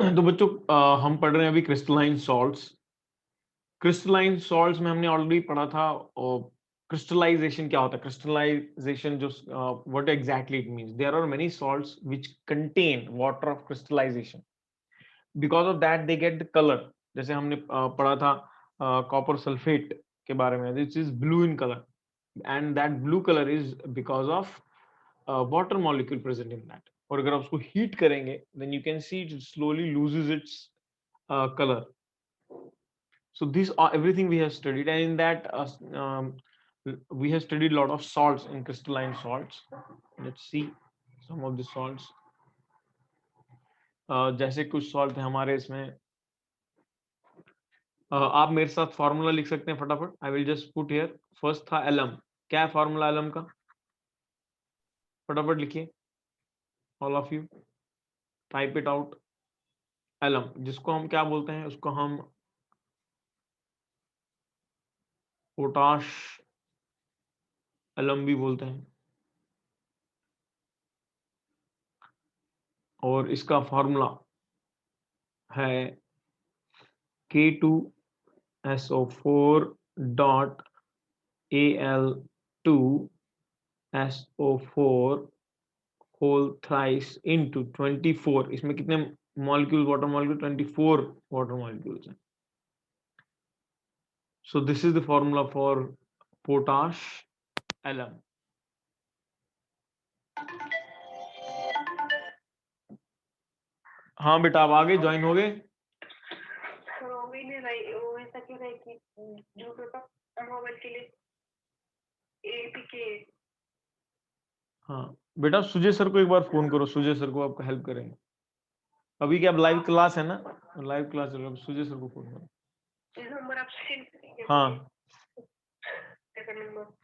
तो बच्चों हम पढ़ रहे हैं अभी क्रिस्टलाइन सॉल्ट्स। क्रिस्टलाइन सॉल्ट्स में हमने ऑलरेडी पढ़ा था क्रिस्टलाइजेशन क्या होता है। क्रिस्टलाइजेशन जो what exactly it means, there are many salts which contain water of crystallization, because of that they get the colour. जैसे हमने पढ़ा था कॉपर सल्फेट के बारे में, this is blue in colour, and that blue colour is because of water molecule present in that. और अगर आप उसको हीट करेंगे then you can see it slowly loses its color. So this everything we have studied, and in that we have studied a lot of salts in crystalline salts. Let's see some of the salts. जैसे कुछ salt है हमारे इसमें, आप मेरे साथ formula लिख सकते हैं फटाफट। I will just put here. First था एलम। क्या है फॉर्मूला एलम का? फटाफट लिखिए, all of you type it out. Alum, जिसको हम क्या बोलते हैं, उसको हम पोटाश एलम भी बोलते हैं, और इसका फॉर्मूला है K2SO4 dot Al2SO4 whole thrice into 24। इसमें कितने molecule, water molecule? 24 water molecules हैं। So this is the formula for potash alum. हाँ बेटा, आप आगे ज्वाइन हो गए? वो ऐसा क्यों है कि जो मोबाइल के लिए एपीके। हाँ बेटा, सुजय सर को एक बार फोन करो, सुजय सर को आपका हेल्प करेंगे। अभी क्या लाइव क्लास है ना, लाइव क्लास चल रहा है, सुजय सर को फोन करो। नंबर आप सेंड करिए। हाँ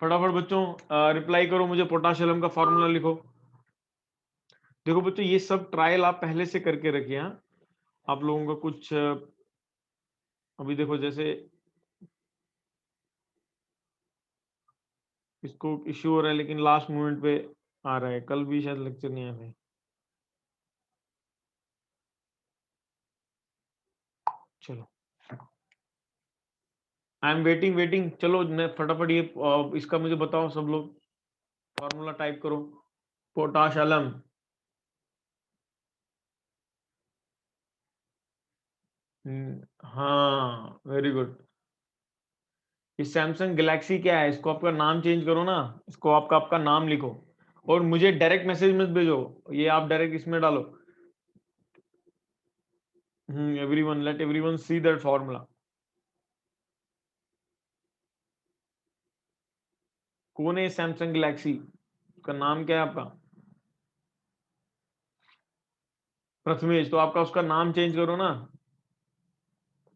फटाफट बच्चों रिप्लाई करो मुझे, पोटाश एलम का फॉर्मूला लिखो। देखो बच्चों, ये सब ट्रायल आप पहले से करके रखिए। हाँ, आप लोगों का कुछ अभी देखो, जैसे इसको इश्यू हो रहा है लेकिन लास्ट मोमेंट पे आ रहा है, कल भी शायद लेक्चर नहीं आया है। चलो, आई एम वेटिंग। चलो मैं फटाफट ये इसका मुझे बताओ सब लोग, फॉर्मूला टाइप करो पोटाश एलम। हाँ वेरी गुड। ये सैमसंग गैलेक्सी क्या है, इसको आपका नाम चेंज करो ना, इसको आपका नाम लिखो, और मुझे डायरेक्ट मैसेज मत भेजो, ये आप डायरेक्ट इसमें डालो। Everyone, late everyone see that formula. कौन है सैमसंग गैलेक्सी, उसका नाम क्या है आपका? प्रथमेश, तो आपका उसका नाम चेंज करो ना,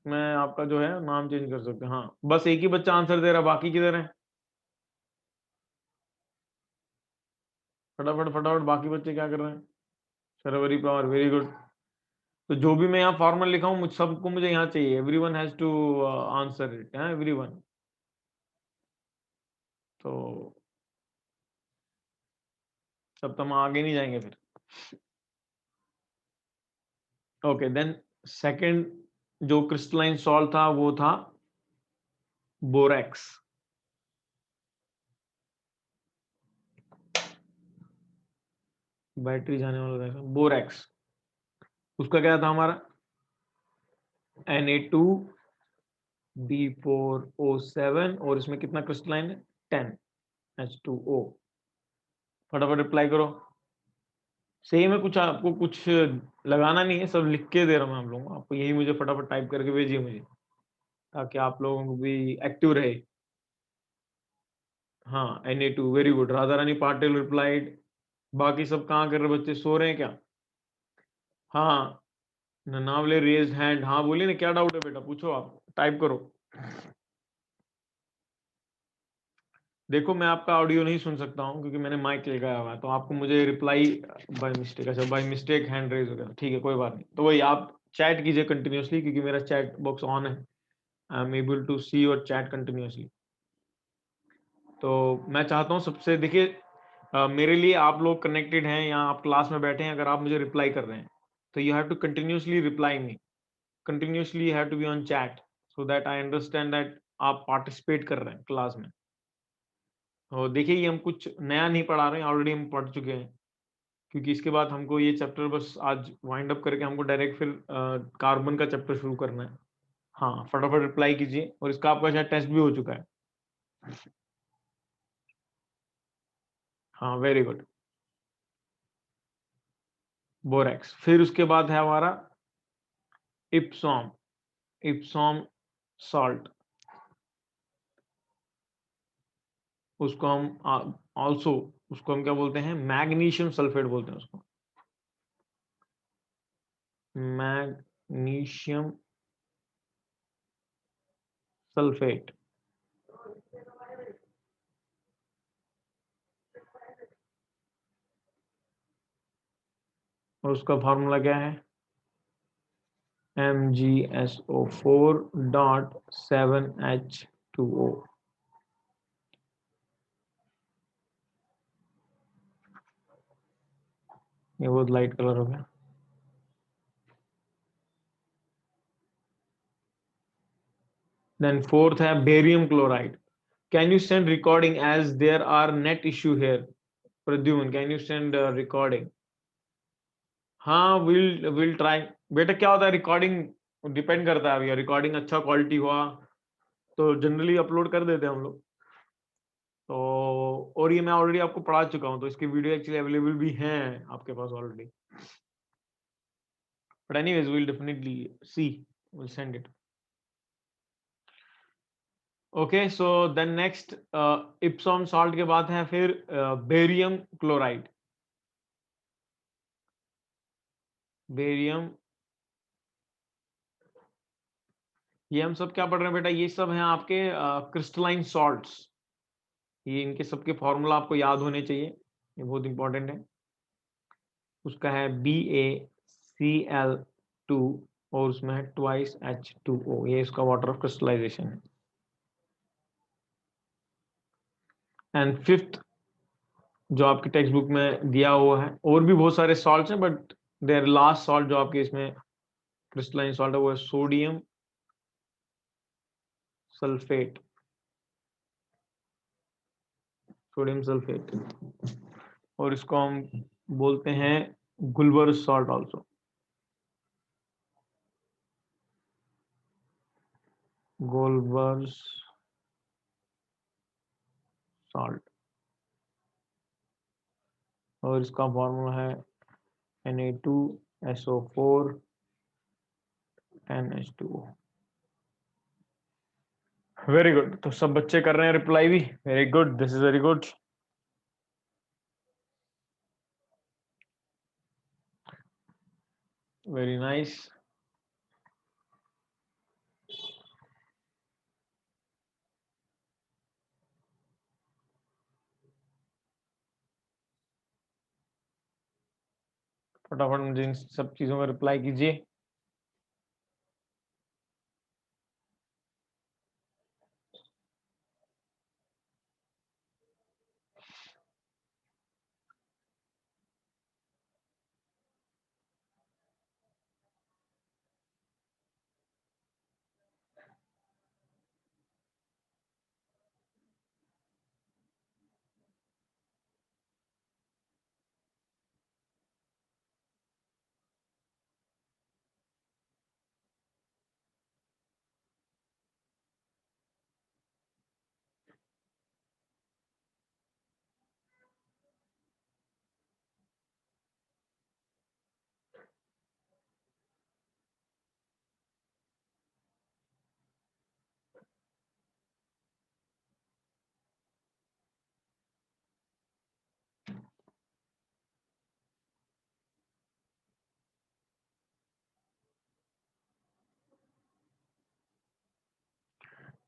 मैं आपका जो है नाम चेंज कर सकते हैं। हाँ बस एक ही बच्चा आंसर दे रहा, बाकी किधर है? फटाफट फटाफट, बाकी बच्चे क्या कर रहे हैं? Sharvari power, very good. तो जो भी मैं यहाँ फॉर्मल लिखा हूँ, मुझ सबको मुझे यहाँ चाहिए। Everyone has to answer it, है एवरीवन। तो तब तो हम आगे नहीं जाएंगे फिर। ओके देन, सेकंड जो क्रिस्टलाइन सॉल्ट था वो था बोरेक्स। बैटरी जाने वाला था बोरेक्स। उसका क्या था हमारा? Na2B4O7, और इसमें कितना क्रिस्टलाइन है? 10H2O। फटाफट रिप्लाई करो। सेम है, कुछ आपको कुछ लगाना नहीं है, सब लिख के दे रहा हूँ मैं आप लोगों को। आपको यही मुझे फटाफट टाइप करके भेजिए मुझे, ताकि आप लोगों को भी एक्टिव रहे। हाँ Na2, very good. Radha Rani Patil replied. बाकी सब कहाँ कर रहे बच्चे, सो रहे हैं क्या? हाँ, ननावले रेज्ड हैंड। हाँ बोलिए ना, क्या डाउट है बेटा, पूछो, आप टाइप करो। देखो मैं आपका ऑडियो नहीं सुन सकता हूँ क्योंकि मैंने माइक लगाया हुआ है, तो आपको मुझे रिप्लाई बाय मिस्टेक, अच्छा बाय मिस्टेक हैंड रेज हो गया, ठीक है कोई बात नहीं। तो वही आप चैट कीजिए कंटिन्यूअसली, क्योंकि मेरा चैट बॉक्स ऑन है, I am able to see your chat continuously. तो मैं चाहता हूँ सबसे, देखिए मेरे लिए आप लोग कनेक्टेड हैं, यहाँ आप क्लास में बैठे हैं, अगर आप मुझे रिप्लाई कर रहे हैं, तो you have to continuously reply me, continuously you have to be on chat so that I understand that आप participate कर रहे हैं क्लास में। और देखिए ये हम कुछ नया नहीं पढ़ा रहे हैं, ऑलरेडी हम पढ़ चुके हैं, क्योंकि इसके बाद हमको ये चैप्टर बस आज वाइंड अप करके हमको डायरेक्ट फिर कार्बन का चैप्टर शुरू करना है। हाँ, फटाफट रिप्लाई कीजिए, और इसका आपका शायद टेस्ट भी हो चुका है। हाँ, वेरी गुड। बोरेक्स, फिर उसके बाद है हमारा इप्सॉम, इप्सॉम सॉल्ट, उसको हम ऑल्सो उसको हम क्या बोलते हैं, मैग्नीशियम सल्फेट बोलते हैं उसको, मैग्नीशियम सल्फेट। और उसका फॉर्मूला क्या है, MgSO4.7H2O। ये बहुत लाइट कलर हो गया। देन फोर्थ है barium chloride. Can you send recording as there are net issue here? Pradyuman, can you send recording? हाँ, विल ट्राई। बेटा क्या होता है, रिकॉर्डिंग डिपेंड करता है, अभी रिकॉर्डिंग अच्छा क्वालिटी हुआ तो जनरली अपलोड कर देते हैं हम लोग। तो और ये मैं ऑलरेडी आपको पढ़ा चुका हूँ, तो इसकी वीडियो एक्चुअली अवेलेबल भी हैं आपके पास already. But anyways will definitely see, will send it. Okay, so then next Epsom salt के बाद है फिर बेरियम क्लोराइड। बेरियम, ये हम सब क्या पढ़ रहे हैं बेटा, ये सब हैं आपके क्रिस्टलाइन सॉल्ट्स। ये इनके सबके फॉर्मूला आपको याद होने चाहिए, ये बहुत इंपॉर्टेंट है। उसका है BaCl2 और उसमें है ट्वाइस H2O, ये इसका वाटर ऑफ क्रिस्टलाइजेशन है। एंड फिफ्थ जो आपकी टेक्स्ट बुक में दिया हुआ है, और भी बहुत सारे सॉल्ट्स हैं बट देयर लास्ट सॉल्ट जो आपके इसमें क्रिस्टलाइन सॉल्ट है वो है सोडियम सल्फेट, सोडियम सल्फेट। और इसको हम बोलते हैं गुलवर्स सॉल्ट आल्सो, गोल्डबर्ग सॉल्ट। और इसका फॉर्मूला है Na2SO4 10H2O। वेरी गुड, तो सब बच्चे कर रहे हैं रिप्लाई भी, very good, this is very good. Very nice. फटाफट मुझे इन सब चीजों का रिप्लाई कीजिए।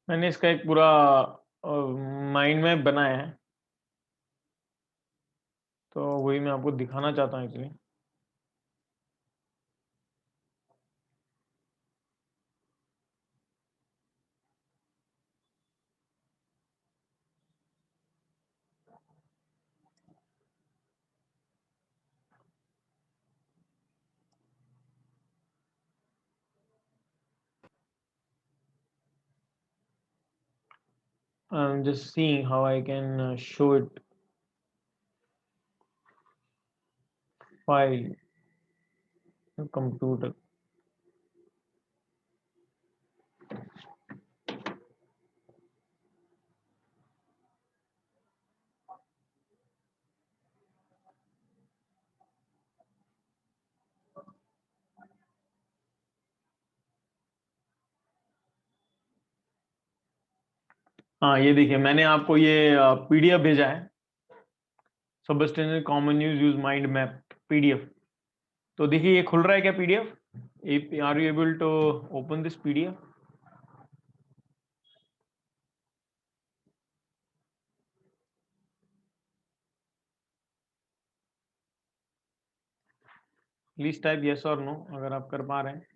मैंने इसका एक पूरा माइंड मैप बनाया है, तो वही मैं आपको दिखाना चाहता हूँ actually. I'm just seeing how I can show it file computer. हाँ ये देखिए मैंने आपको ये पीडीएफ भेजा है, substance common use mind map PDF. तो देखिए ये खुल रहा है क्या PDF? Are you able to open this PDF? Please type yes और नो अगर आप कर पा रहे हैं।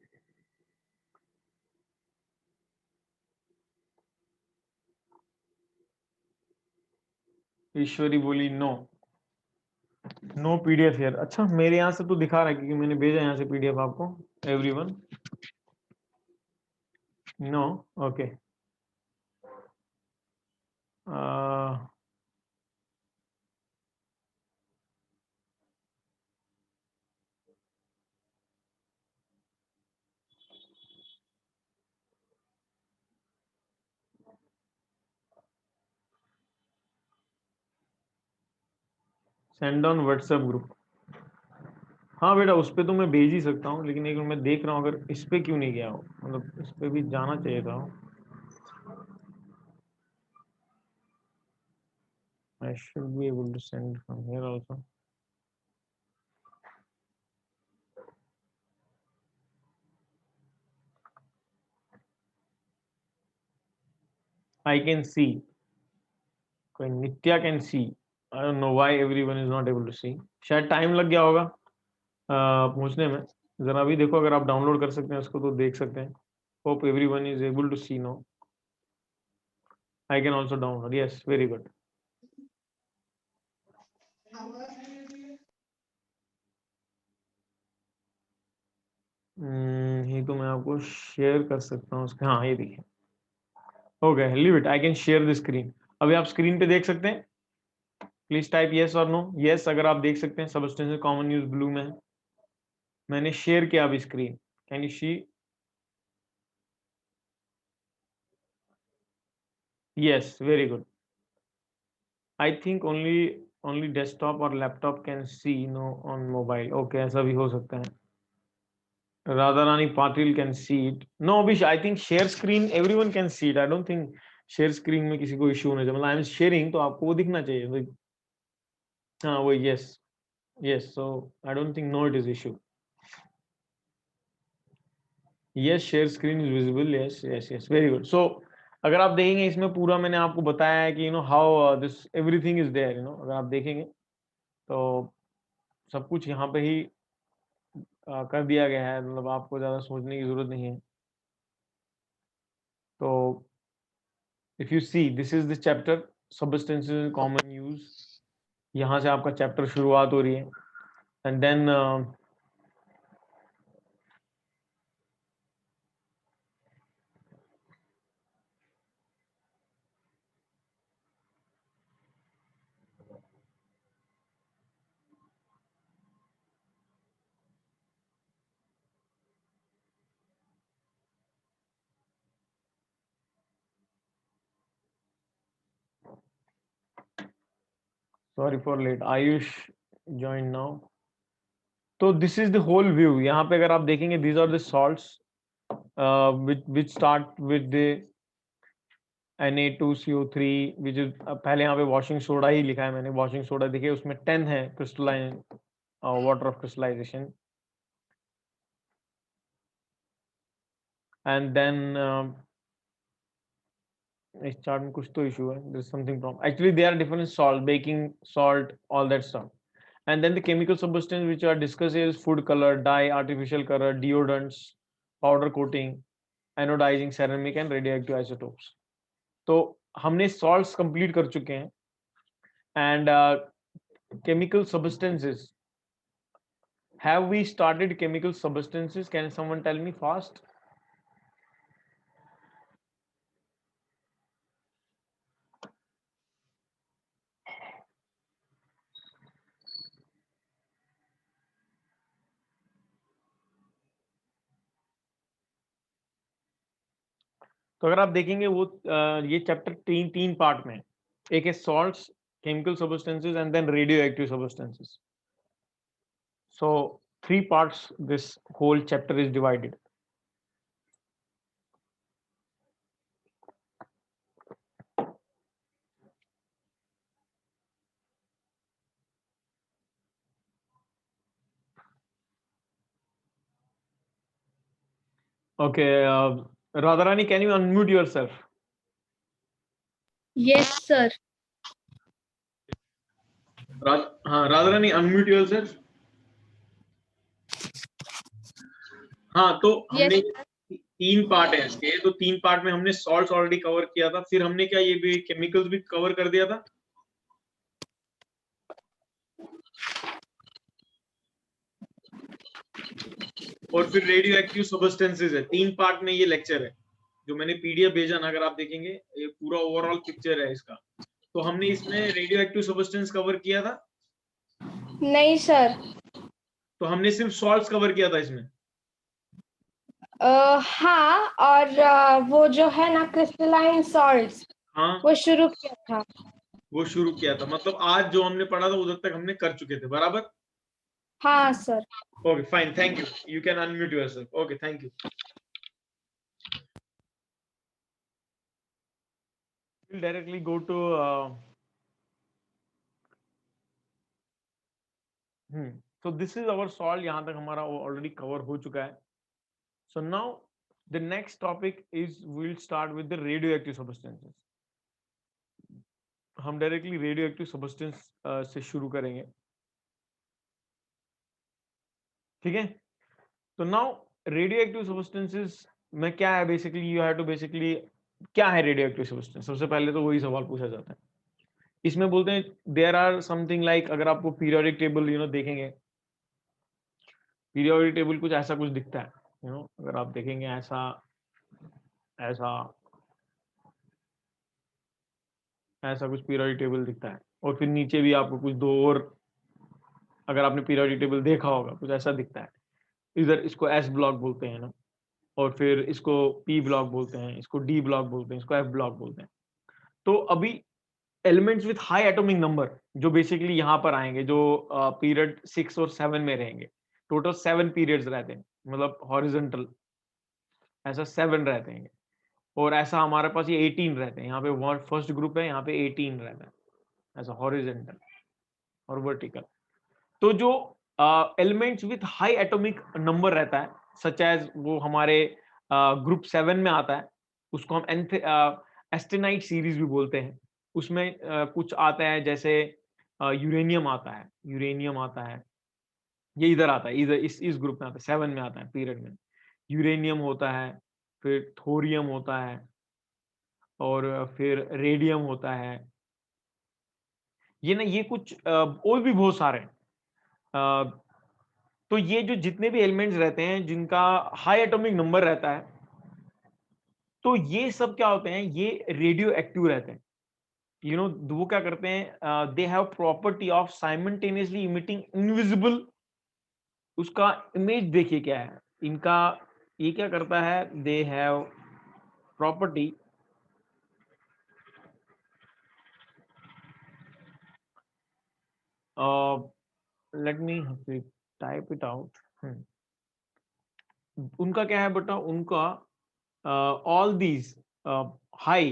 ईश्वरी बोली नो, नो पीडीएफ यार। अच्छा मेरे यहाँ से तो दिखा रहा है क्योंकि मैंने भेजा यहाँ से पीडीएफ आपको। Everyone no, okay. Send on WhatsApp group. हाँ बेटा उस पे तो मैं भेज ही सकता हूँ, लेकिन एक मिनट मैं देख रहा हूँ अगर इस पे क्यों नहीं गया हो, मतलब इस पे भी जाना चाहिए था। I should be able to send from here also. I can see. कोई Nitya can see. I don't know why everyone is not able to see. शायद टाइम लग गया होगा पहुंचने में। जरा अभी देखो अगर आप डाउनलोड कर सकते हैं उसको तो देख सकते हैं। Hope everyone is able to see no. I can also download, yes very good. ये तो मैं आपको शेयर कर सकता हूँ उसके। हाँ ये देखिए हो गया, leave it, I can share the screen. अभी आप स्क्रीन पे देख सकते हैं। प्लीज टाइप यस और नो। यस अगर आप देख सकते हैं सबस्टेंस कॉमन यूज ब्लू में है। मैंने शेयर किया अभी screen, can you see? Yes very good. I think only desktop और laptop can see, no on mobile. Okay ऐसा भी हो सकता है। Radha Rani Patil can see it. No अभी I think share screen everyone can see it. I don't think share screen में किसी को इश्यू होना चाहिए। मतलब आई एम शेयरिंग तो आपको वो दिखना चाहिए। हाँ वो yes yes, so I don't think no it is issue. Yes share screen is visible, yes yes yes very good. So अगर आप देखेंगे इसमें पूरा मैंने आपको बताया है कि how this everything is there. अगर आप देखेंगे तो सब कुछ यहाँ पे ही कर दिया गया है। मतलब आपको ज़्यादा सोचने की ज़रूरत नहीं है। तो if you see this is the chapter substances in common use. यहाँ से आपका चैप्टर शुरुआत हो रही है। And then sorry for late, Ayush join now. तो this is the whole view. यहाँ पे अगर आप देखेंगे these are the salts which start with the Na2CO3 which is पहले यहाँ पे वॉशिंग सोडा ही लिखा है मैंने। वॉशिंग सोडा देखिए उसमें 10 है crystalline water of crystallization. And then इस चार्ट में कुछ तो इशू है, there is something problem. Actually they are different salt, baking salt, all that stuff. And then the chemical substance which are discussed is food color, dye, artificial color, deodorants, powder coating, anodizing ceramic and radioactive isotopes. तो हमने salts complete कर चुके हैं। And chemical substances, have we started chemical substances? Can someone tell me fast? तो अगर आप देखेंगे वो ये चैप्टर तीन पार्ट में है। एक है salts, chemical substances and then radioactive substances. So 3 parts this whole chapter is divided. Okay, Radharani, can you unmute yourself? Yes, sir. हाँ राधारानी, unmute yourself. हाँ, तो हमने Yes. 3 पार्ट है इसके, तो 3 पार्ट में हमने सॉल्ट्स ऑलरेडी कवर किया था, फिर हमने क्या ये भी केमिकल्स भी कवर कर दिया था। और फिर रेडियो एक्टिव सब्सटेंसेस है। 3 पार्ट में ये लेक्चर है, जो मैंने पीडीएफ भेजा ना, अगर आप देखेंगे ये पूरा ओवरऑल पिक्चर है इसका। तो हमने इसमें रेडियो एक्टिव सब्सटेंस कवर किया था, नहीं सर। तो हमने सिर्फ सॉल्ट्स कवर किया था इसमें। हाँ, और वो जो है ना क्रिस्टलाइन सॉल्ट्स, हाँ, वो शुरू किया था। वो शुरू किया था, मतलब आज जो हमने पढ़ा था उधर तक हमने कर चुके थे, बराबर। हाँ sir. Okay fine, thank you, you can unmute yourself. Okay, thank you. We'll directly go to so this is our salt, यहाँ तक हमारा ऑलरेडी कवर हो चुका है। So now the next topic is we'll start with the radioactive substances. हम directly radioactive substance से शुरू करेंगे, ठीक है। तो नाउ रेडियोएक्टिव सब्सटेंसेस में क्या है, basically you have to basically क्या है रेडियोएक्टिव सब्सटेंस। सबसे पहले तो वही सवाल पूछा जाता है। इसमें बोलते हैं देयर आर समथिंग लाइक, अगर आपको पीरियोडिक टेबल देखेंगे, पीरियोडिक टेबल कुछ ऐसा कुछ दिखता है, अगर आप देखेंगे ऐसा ऐसा ऐसा कुछ पीरियोडिक टेबल दिखता है, और फिर नीचे भी आपको कुछ दो और, अगर आपने पीरियोडिक टेबल देखा होगा कुछ ऐसा दिखता है। इधर इसको एस ब्लॉक बोलते हैं ना, और फिर इसको पी ब्लॉक बोलते हैं, इसको डी ब्लॉक बोलते हैं, इसको एफ ब्लॉक बोलते हैं। तो अभी elements with high atomic number जो बेसिकली यहाँ पर आएंगे, जो पीरियड 6 और 7 में रहेंगे, टोटल 7 पीरियड्स रहते हैं, मतलब हॉरिजॉन्टल ऐसा 7 रहते हैं, और ऐसा हमारे पास ये 18 रहते हैं। यहाँ पे फर्स्ट ग्रुप है, यहाँ पे 18 रहता है ऐसा हॉरिजॉन्टल और वर्टिकल। तो जो elements with high atomic number रहता है, सच एज वो हमारे ग्रुप 7 में आता है, उसको हम एस्टेनाइट सीरीज भी बोलते हैं। उसमें कुछ आता है, जैसे यूरेनियम आता है, ये इधर आता है, इधर इस ग्रुप में आता है, 7 में आता है पीरियड में। यूरेनियम होता है, फिर थोरियम होता है, और फिर रेडियम होता है। ये कुछ और भी बहुत सारे हैं। तो ये जो जितने भी एलिमेंट्स रहते हैं जिनका हाई एटॉमिक नंबर रहता है, तो ये सब क्या होते हैं, ये रेडियो एक्टिव रहते हैं। वो क्या करते हैं, they have property of simultaneously emitting invisible. उसका इमेज देखिए क्या है इनका, ये क्या करता है, they have property let me type it out. उनका क्या है बेटा, उनका all these high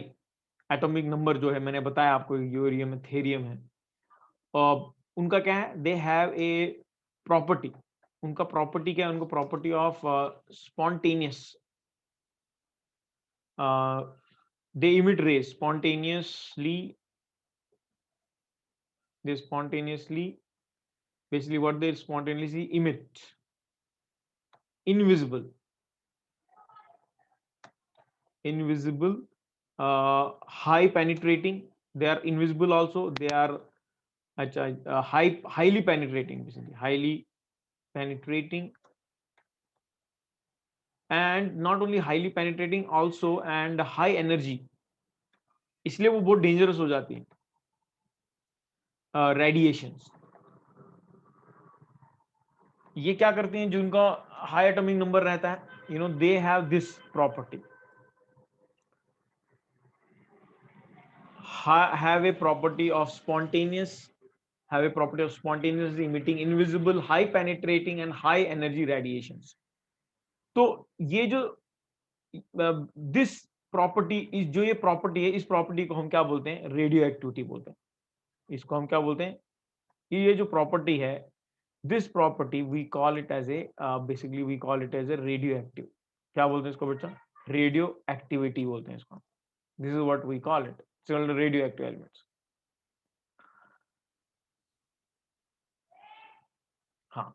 atomic number जो है, मैंने बताया आपको, यूरेनियम है, थेरियम है, उनका क्या है, दे हैव ए प्रॉपर्टी। उनका प्रॉपर्टी क्या है, उनको property of spontaneous, they emit rays spontaneously, they spontaneously, basically what they spontaneously emit, invisible, high penetrating, they are invisible also, they are highly penetrating, basically highly penetrating, and not only highly penetrating also, and high energy, इसलिए वो बहुत dangerous हो जाती है, radiations. ये क्या करते हैं, जो उनका हाई एटॉमिक नंबर रहता है, they have this property. have a property of spontaneous emitting invisible high penetrating and high energy radiations. तो ये जो दिस प्रॉपर्टी इस जो ये प्रॉपर्टी है, इस प्रॉपर्टी को हम क्या बोलते हैं? रेडियो एक्टिविटी बोलते हैं. इसको हम क्या बोलते हैं? ये जो प्रॉपर्टी है, this property we call it as a basically we call it as a radio active. क्या बोलते हैं इसको बच्चा? रेडियो एक्टिविटी बोलते हैं इसको. This is what we call it. It's called radio active elements. हाँ.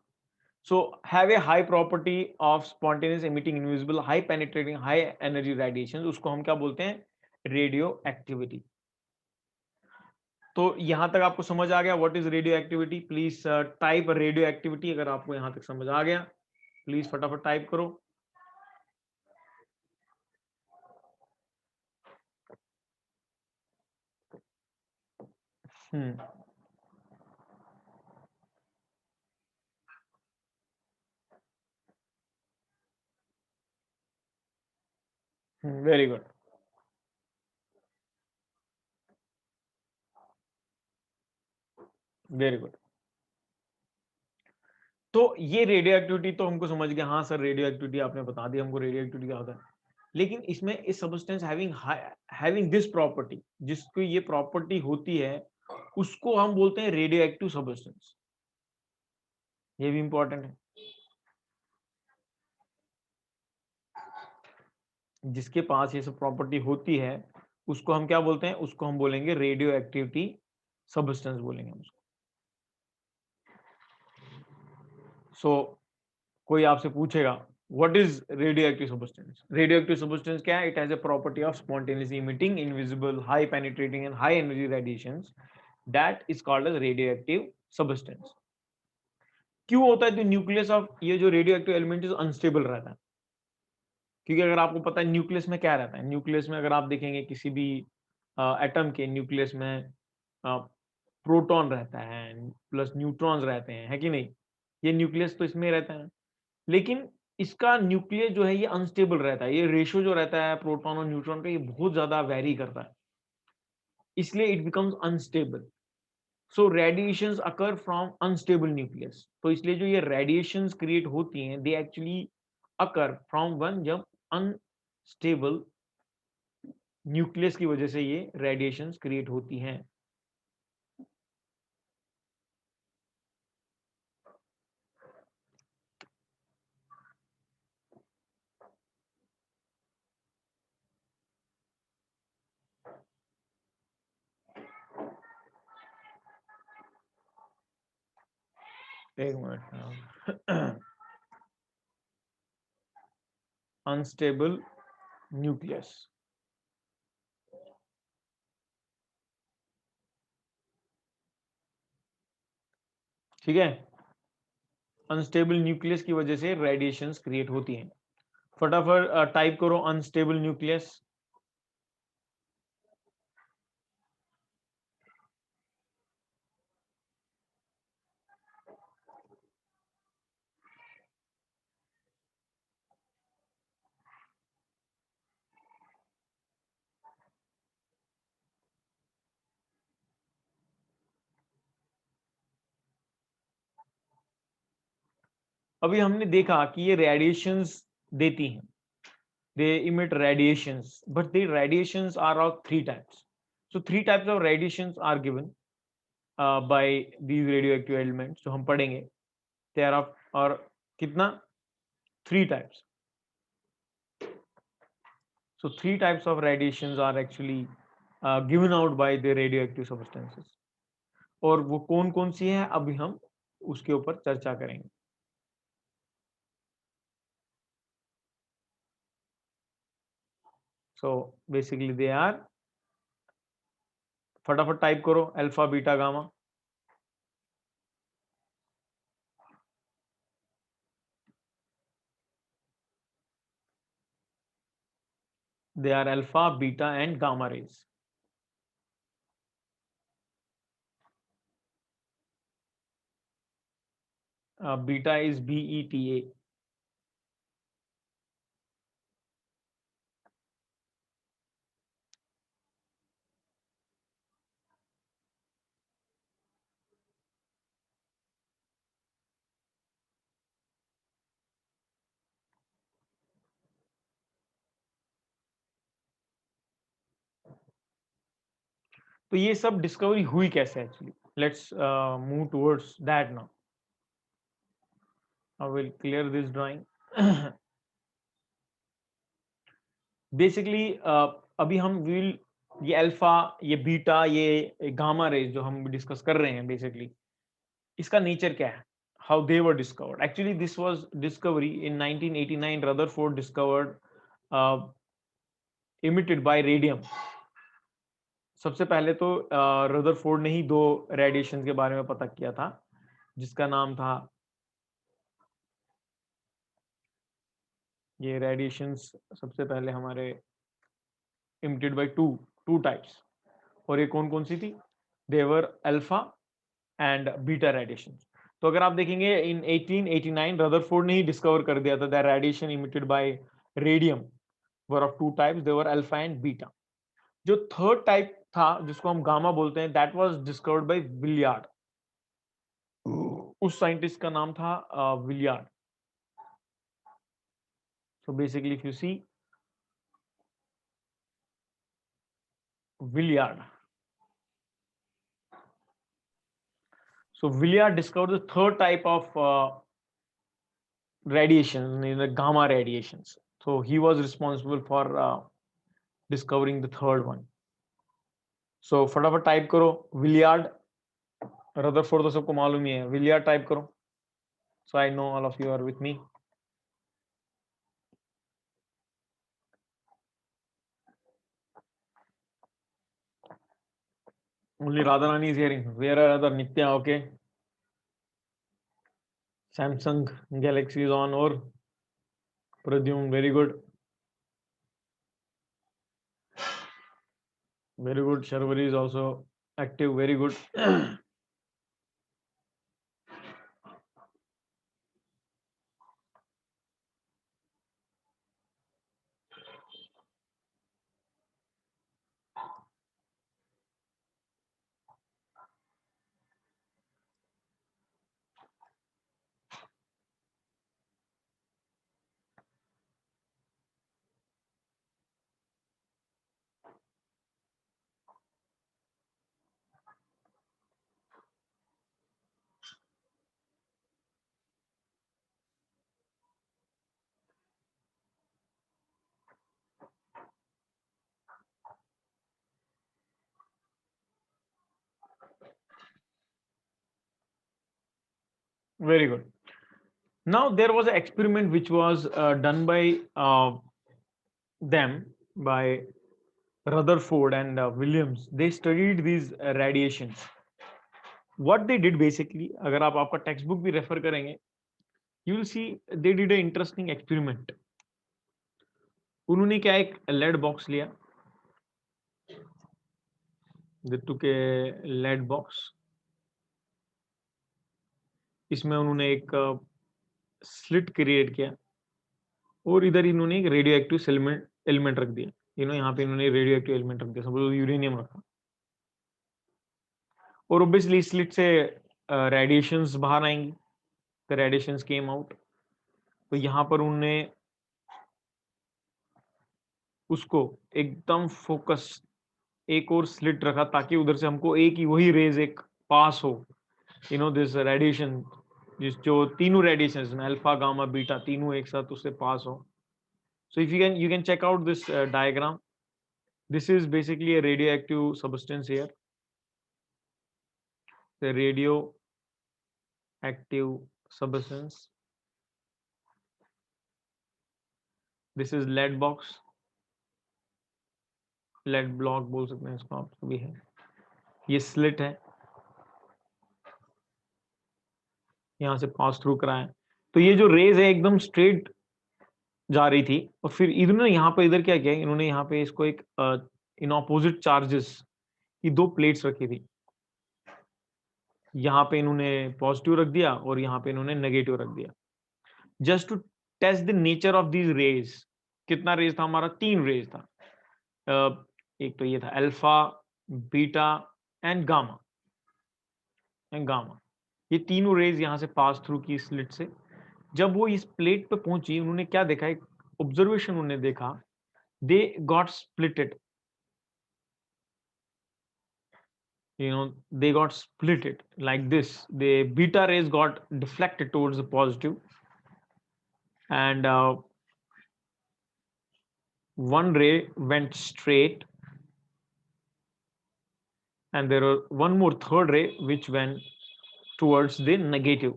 So have a high property of spontaneous emitting invisible high penetrating high energy radiations, उसको हम क्या बोलते हैं? Radio activity. तो यहां तक आपको समझ आ गया what is radio activity? Please type radio activity. अगर आपको यहां तक समझ आ गया प्लीज फटाफट टाइप करो. Very good. Very good. तो ये रेडियो एक्टिविटी तो हमको समझ गया. हाँ सर, रेडियो एक्टिविटी आपने बता दी हमको, रेडियो एक्टिविटी क्या होता है. लेकिन इसमें इस सब्सटेंस हैविंग दिस प्रॉपर्टी, जिसको ये प्रॉपर्टी होती है, उसको हम बोलते हैं रेडियो एक्टिव सब्सटेंस. ये भी इंपॉर्टेंट है. जिसके पास ये सब प्रॉपर्टी होती है उसको हम क्या बोलते हैं? उसको हम बोलेंगे रेडियो एक्टिविटी सब्सटेंस बोलेंगे उसको. सो कोई आपसे पूछेगा what is radio active substance? Radio active substance क्या है? It has a property of spontaneously emitting invisible high penetrating and high energy radiations, that is called as radio active substance. क्यों होता है? तो न्यूक्लियस ऑफ ये जो radio active element is unstable रहता है. क्योंकि अगर आपको पता है न्यूक्लियस में क्या रहता है, न्यूक्लियस में अगर आप देखेंगे किसी भी एटम के न्यूक्लियस में प्रोटॉन रहता है प्लस न्यूट्रॉन्स रहते हैं, है कि नहीं? ये न्यूक्लियस तो इसमें रहता है. लेकिन इसका न्यूक्लियस जो है ये अनस्टेबल रहता है. ये रेशियो जो रहता है प्रोटॉन और न्यूट्रॉन का, ये बहुत ज्यादा वेरी करता है, इसलिए it becomes unstable. So radiations occur from unstable nucleus. तो इसलिए जो ये रेडिएशंस क्रिएट होती हैं, they actually occur from one, जब अनस्टेबल न्यूक्लियस की वजह से ये रेडिएशंस क्रिएट होती हैं. एक मिनट. Unstable nucleus. ठीक है. अनस्टेबल न्यूक्लियस की वजह से रेडिएशंस क्रिएट होती हैं. फटाफट टाइप करो अनस्टेबल न्यूक्लियस. अभी हमने देखा कि ये रेडिएशंस देती हैं, they emit radiations, but the radiations are of three types. So three types of radiations are given by these radioactive elements. So हम पढ़ेंगे they are of, और कितना? Three types. So three types of radiations are actually given out by the radioactive substances. और वो कौन कौन सी है अभी हम उसके ऊपर चर्चा करेंगे. So basically they are, फटाफट टाइप करो alpha beta gamma. They are alpha, beta and gamma rays. Beta is BETA. तो ये सब डिस्कवरी हुई कैसे actually? Let's move towards that now. I will clear this drawing. Basically अभी हम will ये अल्फा, ये बीटा, ये गामा रेज जो हम डिस्कस कर रहे हैं, बेसिकली इसका नेचर क्या है, how they were discovered. Actually this was discovery in 1989. Rutherford discovered emitted by radium. सबसे पहले तो रदरफोर्ड ने ही दो रेडिएशन के बारे में पता किया था, जिसका नाम था, ये रेडिएशंस सबसे पहले हमारे इमिटेड बाय टू टाइप्स. और ये कौन कौन सी थी? देवर अल्फा एंड बीटा रेडिएशन. तो अगर आप देखेंगे इन 1889 रदरफोर्ड ने ही डिस्कवर कर दिया था that radiation emitted by radium were of two types, they were alpha and beta. जो थर्ड टाइप था जिसको हम गामा बोलते हैं, that was discovered by Villard. उस साइंटिस्ट का नाम था Villard. So basically if you see Villard, so Villiard discovered the third type of radiation, the gamma radiations. So he was responsible for discovering the third one. So फटाफट type करो विलियार्ड. Rutherford तो सबको मालूम ही है, विलियार्ड type करो. So I know all of you are with me. Only Radharani is hearing. Where are other Nitya? Okay. Samsung Galaxy is on. Or Pradyum, very good. Very good. Sharvari is also active. Very good. Very good. Now there was an experiment which was done by them, by Rutherford and Williams. They studied these radiations. What they did basically, अगर आप आपका text book भी refer करेंगे, you will see they did an interesting experiment. उन्होंने क्या, एक lead box लिया. They took a lead box. इसमें उन्होंने एक स्लिट क्रिएट किया और इधर इन्होंने एक रेडियो एक्टिव एलिमेंट रख दिया. यहाँ पे इन्होंने रेडियो एक्टिव एलिमेंट रख दिया, सपोज यूरेनियम रखा. और ऑब्वियसली स्लिट से रेडिएशंस बाहर आएंगी. The radiations came out. तो यहाँ पर उन्होंने उसको एकदम फोकस एक और स्लिट रखा ताकि उधर से हमको एक ही वही रेज एक पास हो. दिस रेडिएशन, जो तीनों रेडिएशंस में अल्फा गामा बीटा तीनों एक साथ उससे पास हो. So if you can check out this diagram. This is basically a radioactive substance here. The radioactive substance. This is lead box. Lead block बोल सकते हैं इसको आप, भी है. ये स्लिट है, यहाँ से पास थ्रू कराया. तो ये जो रेज है एकदम स्ट्रेट जा रही थी. और फिर इन्होंने यहाँ पे इधर क्या किया, इन्होंने यहाँ पे इसको एक इन ऑपोजिट चार्जेस की दो प्लेट्स रखी थी. यहाँ पे इन्होंने पॉजिटिव रख दिया और यहाँ पे इन्होंने नेगेटिव रख दिया, just to test the nature of these rays. कितना रेज था हमारा? 3 रेज था. एक तो ये था अल्फा, बीटा एंड गामा. ये तीनों रेज यहाँ से पास थ्रू की स्लिट से. जब वो इस प्लेट पे पहुंची, उन्होंने क्या देखा, एक ऑब्जर्वेशन उन्होंने देखा. They got splitted. they got split it like this. The beta rays got deflected towards the positive, and one ray went straight, and there was one more third ray which went towards the negative.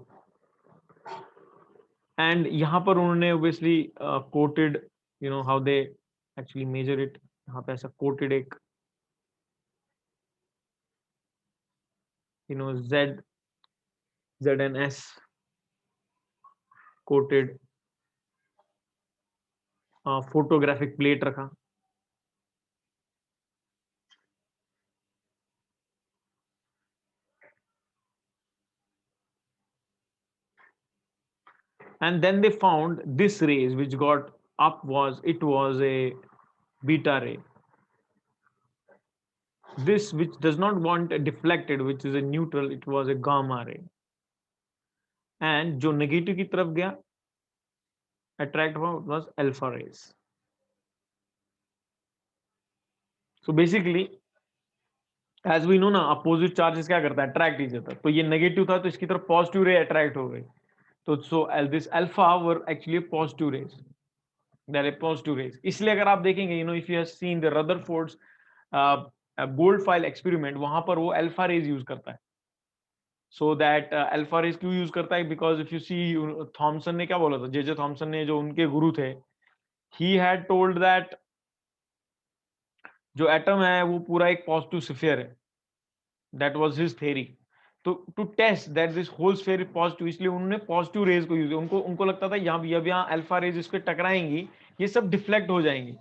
And यहाँ पर उन्होंने obviously quoted, how they actually measure it. यहाँ पे ऐसा quoted एक Z and S quoted photographic plate रखा. And then they found this rays which got up was a beta ray. This which does not want deflected, which is a neutral, it was a gamma ray. And जो negative की तरफ गया attract हुआ was alpha rays. So basically, as we know ना, opposite charges क्या करता है, attract each other. तो ये negative था तो इसकी तरफ positive ray attract हो गई. तो so this alpha were actually positive rays. They're positive rays. इसलिए अगर आप देखेंगे, if you have seen the Rutherford's gold file experiment, वहां पर वो alpha rays use करता है. So that alpha rays क्यों use करता है? Because if you see, Thomson ने क्या बोला था, J.J. Thomson ने, जो उनके गुरु थे, he had told that जो एटम है वो पूरा एक पॉजिटिव स्फीयर है. That was his theory. तो to test that this whole sphere is positive, इसलिए उन्होंने पॉजिटिव रेज को यूज किया. उनको लगता था यहाँ अल्फा रेज इस पे टकराएंगी, ये सब डिफ्लेक्ट हो जाएंगी,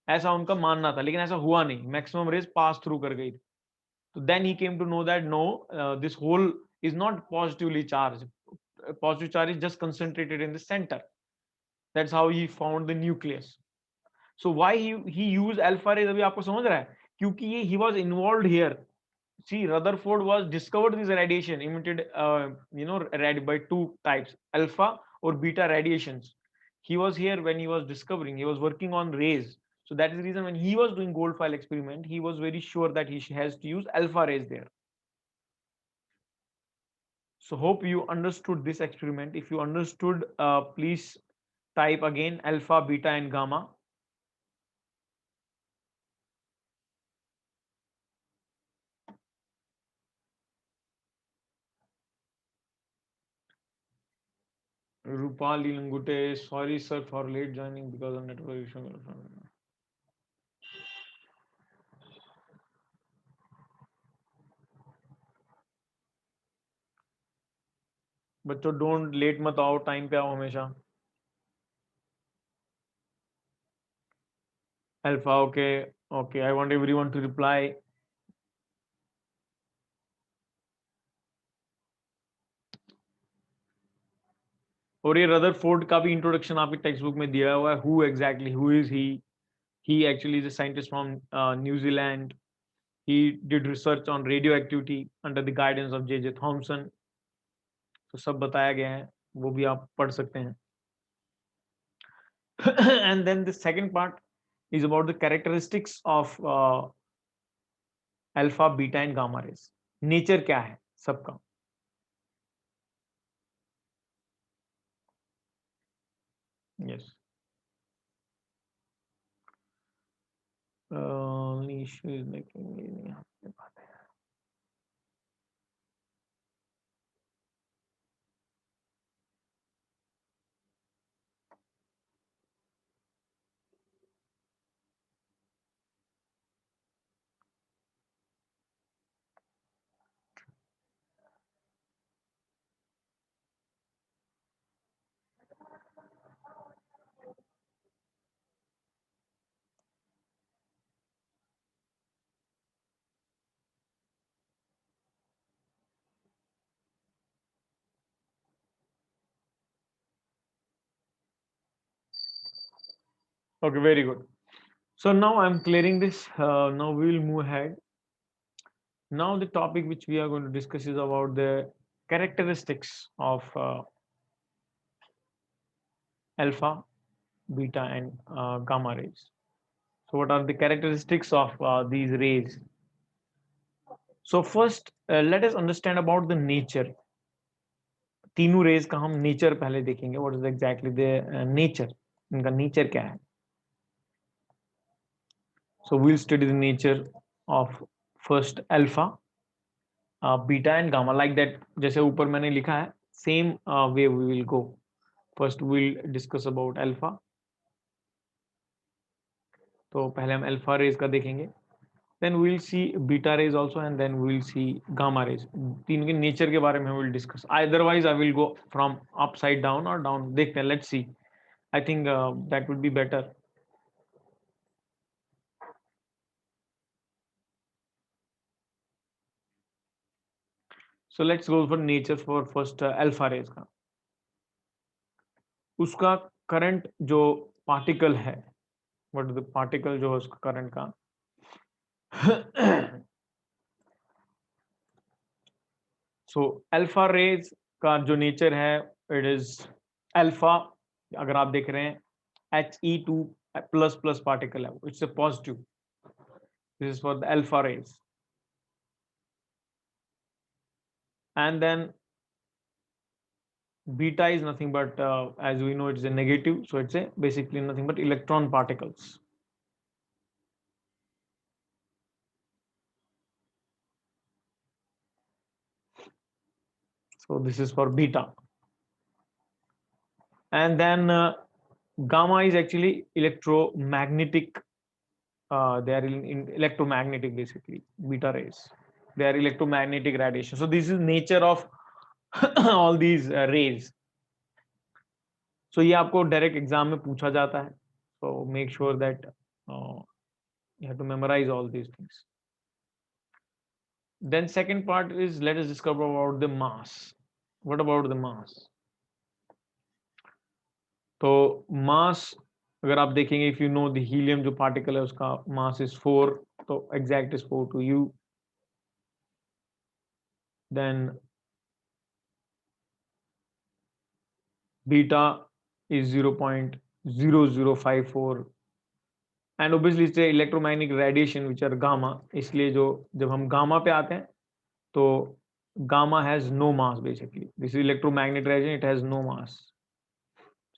ऐसा उनका मानना था. लेकिन ऐसा हुआ नहीं, मैक्सिमम रेज पास थ्रू कर गई. तो then he came to know that no, this whole is not positively charge. Positive charge is just concentrated in the centre. That's how he found the nucleus. So why he use alpha rays, अभी आपको समझ रहा है, क्योंकि ये ही was involved here. See, Rutherford was discovered this radiation emitted, by two types, alpha or beta radiations. He was here when he was discovering. He was working on rays. So that is the reason when he was doing gold file experiment, he was very sure that he has to use alpha rays there. So hope you understood this experiment. If you understood, please type again alpha, beta, and gamma. Rupali Langute, sorry sir for late joining because of network issue. बच्चों don't let मत आओ, time पे आओ हमेशा. Alpha, okay, I want everyone to reply. और ये Rutherford का भी इंट्रोडक्शन आपके टेक्स्ट बुक में दिया हुआ है. Who exactly, who is he actually is a scientist from New Zealand. he did research on radioactivity under the guidance of J.J. Thomson. तो सब बताया गया है, वो भी आप पढ़ सकते हैं. And then the second part is about the characteristics of alpha, beta and gamma rays. Nature क्या है सबका. Yes. Issue is making okay, very good. So now I'm clearing this. Now we will move ahead. Now the topic which we are going to discuss is about the characteristics of alpha, beta and gamma rays. So what are the characteristics of these rays? So first, let us understand about the nature. तीनों raise का हम nature पहले देखेंगे. What is exactly the nature? इनका nature क्या है? So we'll study the nature of first alpha, beta and gamma, like that. जैसे ऊपर मैंने लिखा है, same way we will go. First we'll discuss about alpha. तो पहले हम alpha rays का देखेंगे. Then we'll see beta rays also, and then we'll see gamma rays. तीन के नेचर के बारे में we'll discuss. Otherwise I will go from upside down or down. देखते हैं, let's see. I think that would be better. So let's go for nature for first alpha rays का. उसका current जो पार्टिकल है, what is the particle जो है उसका current का सो अल्फा रेज का जो नेचर है, इट इज अल्फा. अगर आप देख रहे हैं He2 प्लस प्लस पार्टिकल है, it's a positive. This is for the alpha rays. And then beta is nothing but as we know it's a negative, so it's a basically nothing but electron particles. So this is for beta. And then gamma is actually electromagnetic. They are in electromagnetic, basically beta rays. They are electromagnetic radiation. So this is nature of all these rays. So ये आपको direct exam में पूछा जाता है. So make sure that you have to memorize all these things. Then second part is, let us discover about the mass. What about the mass? तो mass अगर आप देखेंगे, if you know the helium जो particle है उसका mass is 4, तो exact is 4 to you. Then beta is 0.0054, and obviously it's a electromagnetic radiation which are gamma. इसलिए जो जब हम gamma पे आते हैं तो gamma has no mass basically. This is electromagnetic radiation, it has no mass.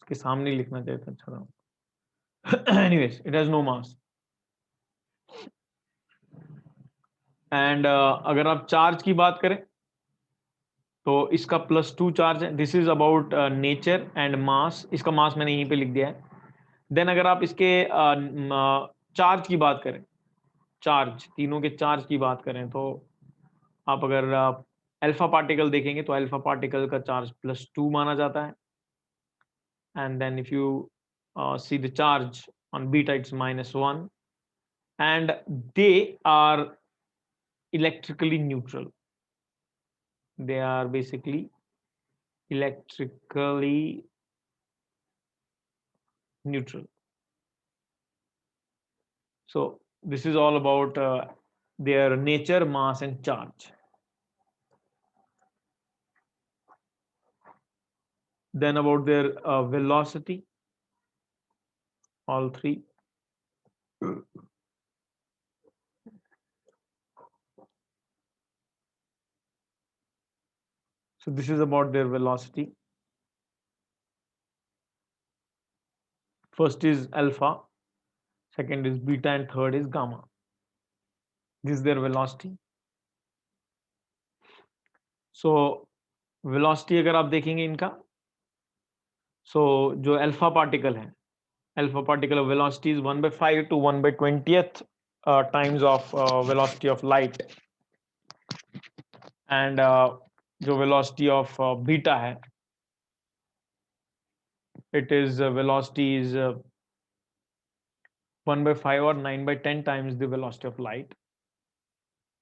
इसके सामने लिखना चाहिए था, अच्छा. Anyways, it has no mass. And अगर आप चार्ज की बात करें तो इसका +2 चार्ज है. This is about nature and mass. इसका मास मैंने यहीं पे लिख दिया है. देन अगर आप इसके चार्ज की बात करें, चार्ज तीनों के चार्ज की बात करें, तो आप अगर अल्फा पार्टिकल देखेंगे तो अल्फा पार्टिकल का चार्ज +2 माना जाता है. And then if you see the charge on beta it's -1, and they are electrically neutral. They are basically electrically neutral. So this is all about their nature, mass and charge. Then about their velocity, all three. So this is about their velocity. First is alpha, second is beta and third is gamma. This is their velocity. So velocity अगर आप देखेंगे इनका, so जो alpha particle है, alpha particle velocity is 1/5 to 1/20th times of velocity of light. And जो velocity of beta है, it is velocity is 1/5 or 9/10 times the velocity of light.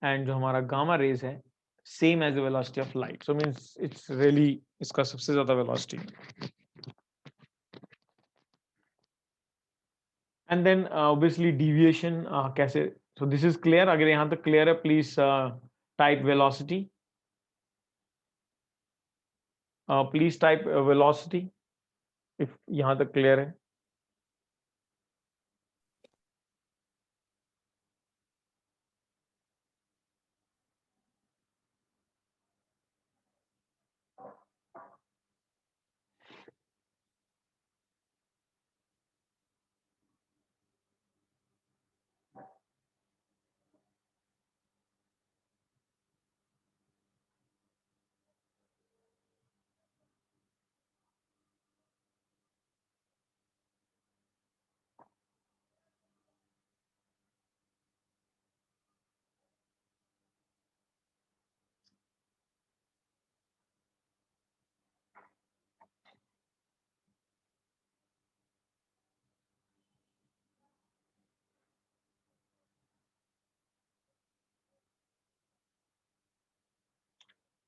And जो हमारा gamma rays है, same as the velocity of light. So means it's really इसका सबसे ज़्यादा velocity. And then obviously deviation कैसे. So this is clear. अगर यहाँ तक clear है, please type velocity. Please type velocity if यहाँ तक clear है.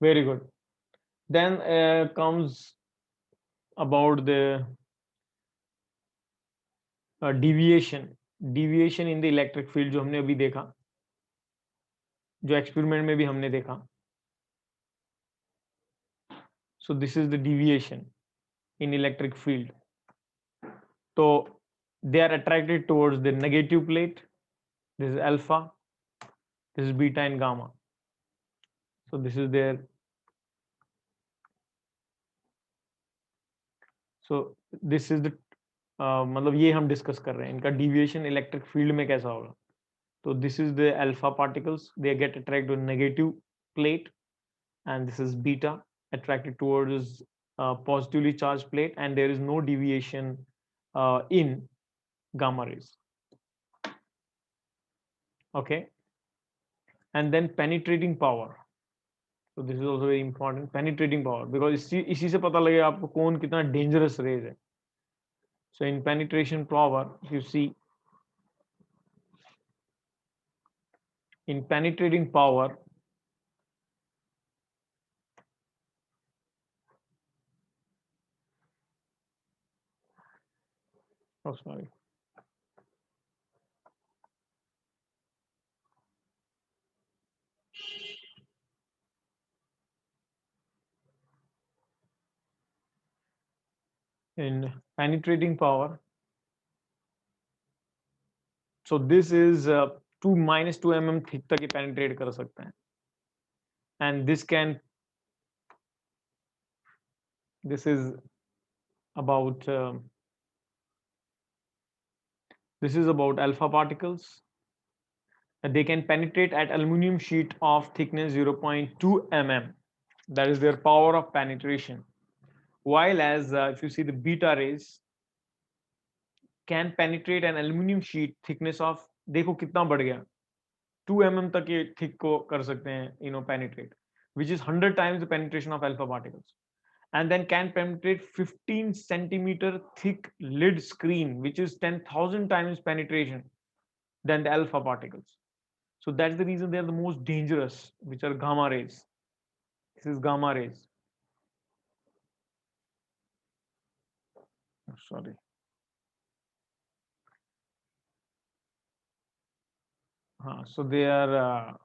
Very good. Then comes about the deviation in the electric field, जो हमने अभी देखा, जो एक्सपेरिमेंट में भी हमने देखा. So this is the deviation in electric field. So they are attracted towards the negative plate. This is alpha, this is beta and gamma. So this is their, so this is the मतलब ये हम discuss कर रहे हैं इनका deviation electric field में कैसा होगा. तो this is the alpha particles, they get attract to negative plate, and this is beta attracted towards positively charged plate, and there is no deviation in gamma rays. Okay, and then penetrating power. So this is also very important, penetrating power, because इसी से पता लगेगा आपको कौन कितना dangerous rays है. So in penetration power, you see in penetrating power, oh sorry, in penetrating power, so this is 2 - 2 mm thick तक ये penetrate कर सकते हैं, and this can, this is about this is about alpha particles. They can penetrate at aluminum sheet of thickness 0.2 mm. That is their power of penetration. While as if you see the beta rays can penetrate an aluminum sheet thickness of, देखो कितना बढ़ गया, 2 mm तक ये thick को कर सकते हैं, penetrate, which is 100 times the penetration of alpha particles. And then can penetrate 15 centimeter thick lid screen, which is 10,000 times penetration than the alpha particles. So that's the reason they are the most dangerous, which are gamma rays. This is gamma rays. Oh, sorry. So they are,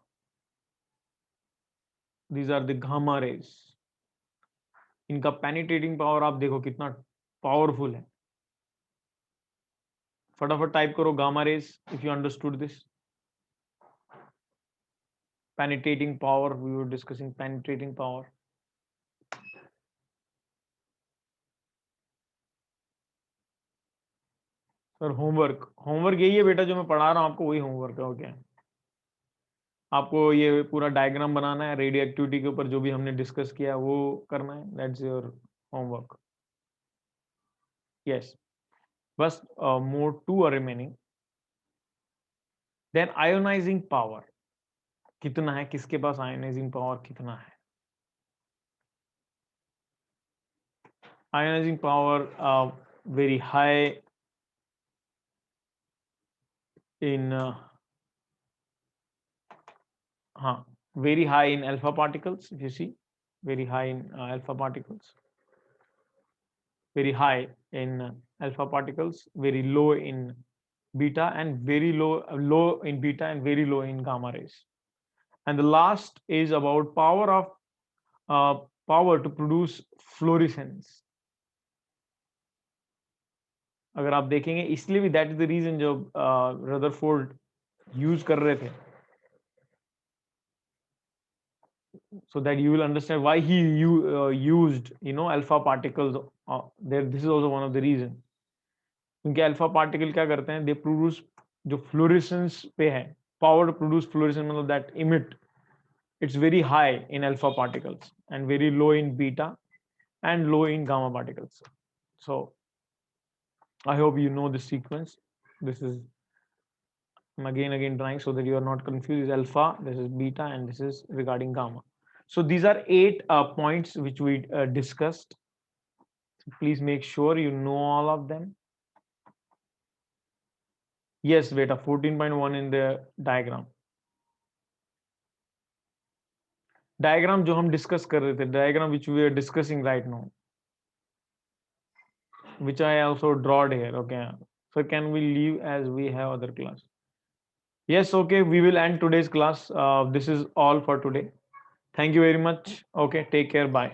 these are the gamma rays. इनका penetrating power आप देखो कितना powerful है. फटाफट type करो gamma rays if you understood this. Penetrating power, we were discussing penetrating power. Sir homework यही है बेटा, जो मैं पढ़ा रहा हूँ आपको वही होमवर्क है. ओके, आपको ये पूरा डायग्राम बनाना है, रेडियो एक्टिविटी के ऊपर जो भी हमने डिस्कस किया वो करना है. That's your homework. यस, बस more 2 are remaining. Then ionising power कितना है, किसके पास आयोनाइजिंग पावर कितना है? Ionising power very high in very high in alpha particles. If you see, very high in alpha particles, very high in alpha particles, very low in beta, and very low in beta and very low in gamma rays. And the last is about power to produce fluorescence. अगर आप देखेंगे, इसलिए भी that is the reason जो Rutherford use कर रहे थे, so that you will understand why he used alpha particles there. This is also one of the reason, क्योंकि अल्फा पार्टिकल क्या करते हैं, दे प्रोड्यूस जो फ्लोरेसेंस पे है, पावर टू प्रोड्यूस फ्लोरेसेंस, मतलब that emit, it's very high in alpha particles and very low in beta and low in gamma particles. So I hope you know the sequence. This is, I'm again drawing so that you are not confused. This is alpha, this is beta, and this is regarding gamma. So these are 8 points which we discussed. So please make sure you know all of them. Yes, beta, 14.1 in the diagram. Diagram जो हम discuss कर रहे थे, diagram which we are discussing right now, which I also drawed here. Okay, so can we leave as we have other class? Yes, okay, we will end today's class. This is all for today. Thank you very much. Okay, take care. Bye.